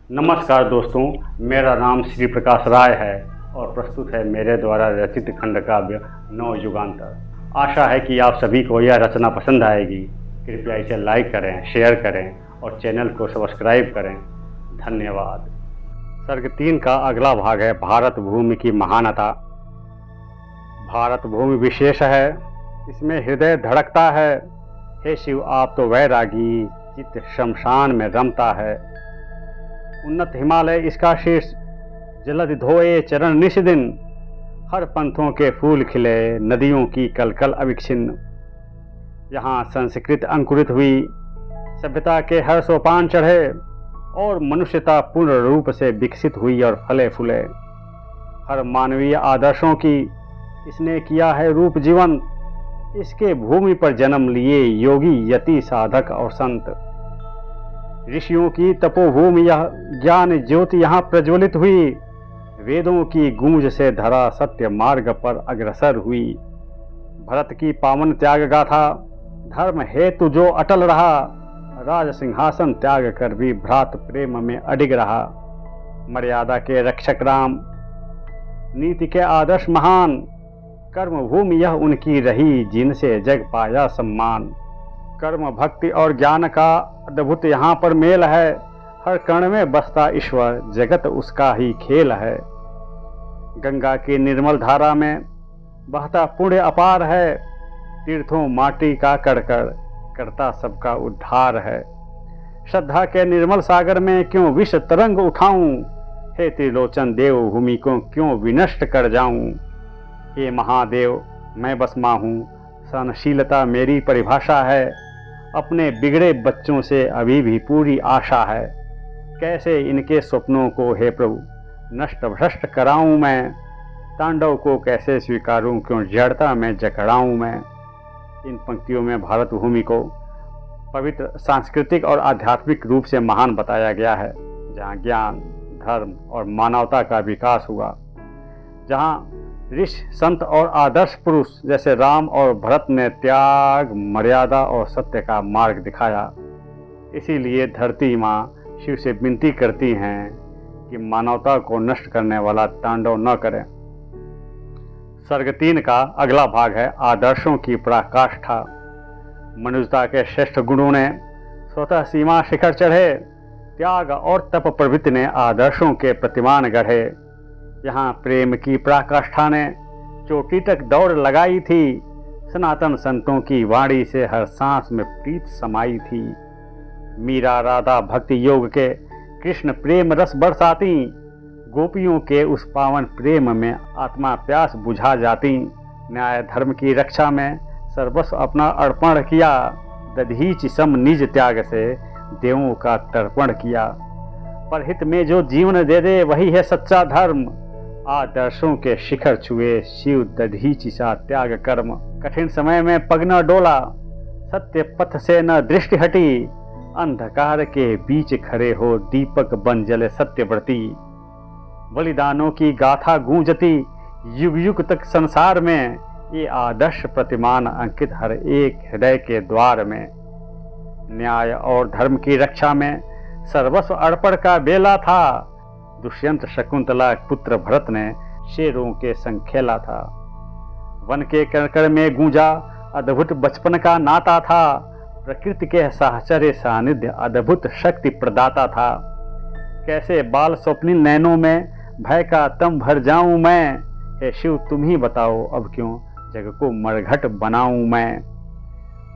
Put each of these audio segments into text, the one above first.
नमस्कार दोस्तों, मेरा नाम श्री प्रकाश राय है और प्रस्तुत है मेरे द्वारा रचित खंडकाव्य नवयुगांतर। आशा है कि आप सभी को यह रचना पसंद आएगी। कृपया इसे लाइक करें, शेयर करें और चैनल को सब्सक्राइब करें। धन्यवाद। सर्ग 3 का अगला भाग है भारत भूमि की महानता। भारत भूमि विशेष है, इसमें हृदय धड़कता है। हे शिव, आप तो वैरागी, चित्त शमशान में रमता है। उन्नत हिमालय इसका शीर्ष, जलधि धोए चरण निश दिन। हर पंथों के फूल खिले, नदियों की कलकल अविच्छिन्न। यहाँ संस्कृत अंकुरित हुई, सभ्यता के हर सोपान चढ़े और मनुष्यता पूर्ण रूप से विकसित हुई और फले फूले। हर मानवीय आदर्शों की इसने किया है रूप जीवन। इसके भूमि पर जन्म लिए योगी, यति, साधक और संत। ऋषियों की तपोभूमि यह, ज्ञान ज्योति यहाँ प्रज्वलित हुई। वेदों की गूंज से धरा सत्य मार्ग पर अग्रसर हुई। भरत की पावन त्याग गाथा, धर्म हेतु जो अटल रहा। राज सिंहासन त्याग कर भी भ्रात प्रेम में अडिग रहा। मर्यादा के रक्षक राम, नीति के आदर्श महान। कर्म भूमि यह उनकी रही, जिनसे जग पाया सम्मान। कर्म, भक्ति और ज्ञान का अद्भुत यहाँ पर मेल है। हर कण में बसता ईश्वर, जगत उसका ही खेल है। गंगा की निर्मल धारा में बहता पुण्य अपार है। तीर्थों माटी का कड़कड़, करता सबका उद्धार है। श्रद्धा के निर्मल सागर में क्यों विष तरंग उठाऊं। हे त्रिलोचन देव, भूमि को क्यों विनष्ट कर जाऊं। हे महादेव, मैं बस माँ हूँ, सहनशीलता मेरी परिभाषा है। अपने बिगड़े बच्चों से अभी भी पूरी आशा है। कैसे इनके स्वप्नों को हे प्रभु नष्ट भ्रष्ट कराऊं मैं। तांडव को कैसे स्वीकारूं, क्यों जड़ता में जकड़ाऊं मैं। इन पंक्तियों में भारत भूमि को पवित्र, सांस्कृतिक और आध्यात्मिक रूप से महान बताया गया है, जहाँ ज्ञान, धर्म और मानवता का विकास हुआ। जहाँ ऋषि, संत और आदर्श पुरुष जैसे राम और भरत ने त्याग, मर्यादा और सत्य का मार्ग दिखाया। इसीलिए धरती माँ शिव से विनती करती हैं कि मानवता को नष्ट करने वाला तांडव न करें। सर्ग 3 का अगला भाग है आदर्शों की पराकाष्ठा। मनुष्यता के श्रेष्ठ गुणों ने स्वतः सीमा शिखर चढ़े। त्याग और तप प्रवृत्ति ने आदर्शों के प्रतिमान गढ़े। यहाँ प्रेम की पराकाष्ठा ने चोटी तक दौड़ लगाई थी। सनातन संतों की वाणी से हर सांस में प्रीत समाई थी। मीरा, राधा भक्ति योग के कृष्ण प्रेम रस बरसाती। गोपियों के उस पावन प्रेम में आत्मा प्यास बुझा जाती। न्याय धर्म की रक्षा में सर्वस्व अपना अर्पण किया। दधीच सम निज त्याग से देवों का तर्पण किया। परहित में जो जीवन दे दे वही है सच्चा धर्म। आदर्शों के शिखर छुए शिव दधीचि सा त्याग कर्म। कठिन समय में पग न डोला, सत्य पथ से न दृष्टि हटी। अंधकार के बीच खड़े हो दीपक बन जले सत्यव्रती। बलिदानों की गाथा गूंजती युग युग तक संसार में। ये आदर्श प्रतिमान अंकित हर एक हृदय के द्वार में। न्याय और धर्म की रक्षा में सर्वस्व अर्पण का बेला था। दुष्यंत शकुंतला पुत्र भरत ने शेरों के संग खेला था। वन के कणकण में गूंजा अद्भुत बचपन का नाता था। प्रकृति के साहचर्य सानिध्य अद्भुत शक्ति प्रदाता था। कैसे बाल स्वप्निल नैनों में भय का तम भर जाऊं मैं। हे शिव, तुम ही बताओ अब क्यों जग को मरघट बनाऊं मैं।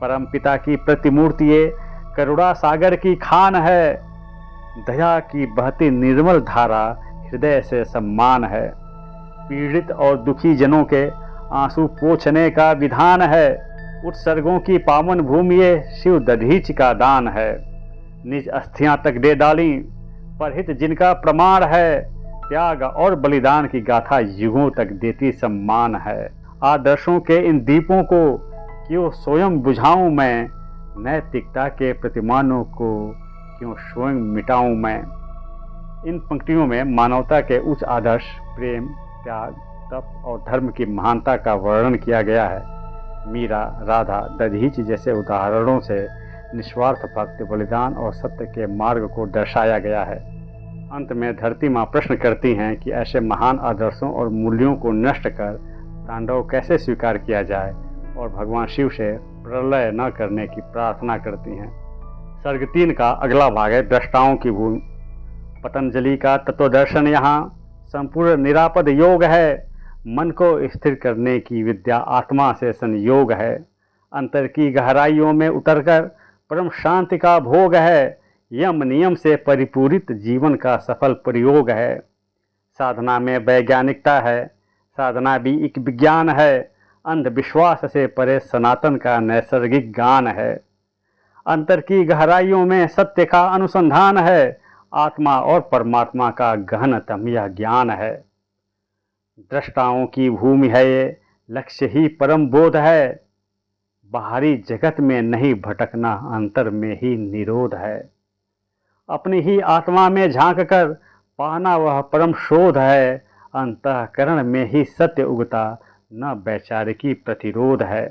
परम पिता की प्रतिमूर्ति ये करुणा सागर की खान है। दया की बहती निर्मल धारा हृदय से सम्मान है। पीड़ित और दुखी जनों के आंसू पोंछने का विधान है। उत्सर्गों की पावन भूमि ये शिव दधीच का दान है। निज अस्थियां तक दे डाली, परहित जिनका प्रमाण है। त्याग और बलिदान की गाथा युगों तक देती सम्मान है। आदर्शों के इन दीपों को क्यों स्वयं बुझाऊं मैं। नैतिकता के प्रतिमानों को क्यों स्वयं मिटाऊं मैं। इन पंक्तियों में मानवता के उच्च आदर्श, प्रेम, त्याग, तप और धर्म की महानता का वर्णन किया गया है। मीरा, राधा, दधीच जैसे उदाहरणों से निस्वार्थ भक्ति, बलिदान और सत्य के मार्ग को दर्शाया गया है। अंत में धरती माँ प्रश्न करती हैं कि ऐसे महान आदर्शों और मूल्यों को नष्ट कर तांडव कैसे स्वीकार किया जाए, और भगवान शिव से प्रलय न करने की प्रार्थना करती हैं। सर्ग 3 का अगला भाग है दृष्टाओं की भूमि। पतंजलि का तत्वदर्शन यहाँ संपूर्ण निरापद योग है। मन को स्थिर करने की विद्या आत्मा से संयोग है। अंतर की गहराइयों में उतरकर परम शांति का भोग है। यम नियम से परिपूरित जीवन का सफल प्रयोग है। साधना में वैज्ञानिकता है, साधना भी एक विज्ञान है। अंधविश्वास से परे सनातन का नैसर्गिक गान है। अंतर की गहराइयों में सत्य का अनुसंधान है। आत्मा और परमात्मा का गहनतम यह ज्ञान है। दृष्टाओं की भूमि है ये, लक्ष्य ही परम बोध है। बाहरी जगत में नहीं भटकना, अंतर में ही निरोध है। अपनी ही आत्मा में झांक कर पाना वह परम शोध है। अंतःकरण में ही सत्य उगता, न वैचारिकी प्रतिरोध है।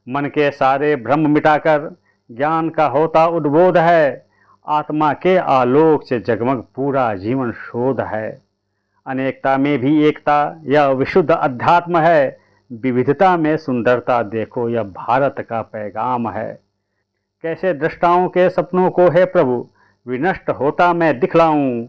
मन के सारे भ्रम मिटाकर ज्ञान का होता उद्बोध है। आत्मा के आलोक से जगमग पूरा जीवन शोध है। अनेकता में भी एकता, यह विशुद्ध अध्यात्म है। विविधता में सुंदरता देखो, यह भारत का पैगाम है। कैसे दृष्टाओं के सपनों को है प्रभु विनष्ट होता मैं दिखलाऊं।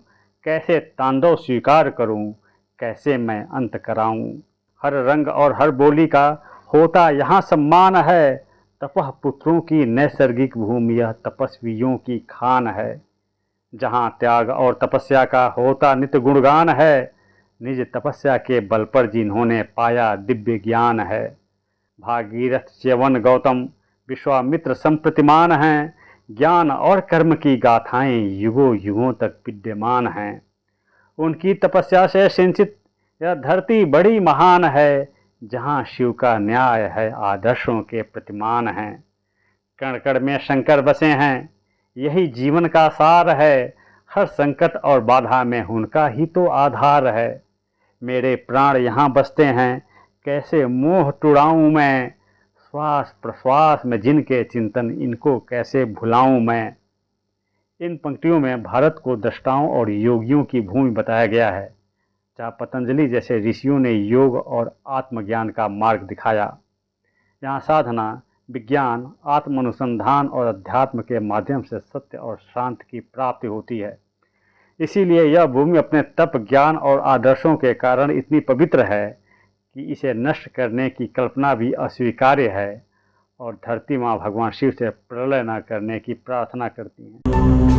कैसे तांडव स्वीकार करूं, कैसे मैं अंत कराऊं। हर रंग और हर बोली का होता यहाँ सम्मान है। तपह पुत्रों की नैसर्गिक भूमि, यह तपस्वियों की खान है। जहाँ त्याग और तपस्या का होता नित्य गुणगान है। निज तपस्या के बल पर जिन्होंने पाया दिव्य ज्ञान है। भागीरथ च्यवन गौतम विश्वामित्र संप्रतिमान हैं। ज्ञान और कर्म की गाथाएं युगों युगों तक विद्यमान हैं। उनकी तपस्या से सिंचित यह धरती बड़ी महान है। जहाँ शिव का न्याय है, आदर्शों के प्रतिमान हैं। कण कण में शंकर बसे हैं, यही जीवन का सार है। हर संकट और बाधा में उनका ही तो आधार है। मेरे प्राण यहाँ बसते हैं, कैसे मोह टुड़ाऊँ मैं। श्वास प्रश्वास में जिनके चिंतन, इनको कैसे भुलाऊँ मैं। इन पंक्तियों में भारत को दृष्टाओं और योगियों की भूमि बताया गया है, जहाँ पतंजलि जैसे ऋषियों ने योग और आत्मज्ञान का मार्ग दिखाया। यहाँ साधना, विज्ञान, आत्म अनुसंधान और अध्यात्म के माध्यम से सत्य और शांति की प्राप्ति होती है। इसीलिए यह भूमि अपने तप, ज्ञान और आदर्शों के कारण इतनी पवित्र है कि इसे नष्ट करने की कल्पना भी अस्वीकार्य है। और धरती माँ भगवान शिव से प्रलय न करने की प्रार्थना करती हैं।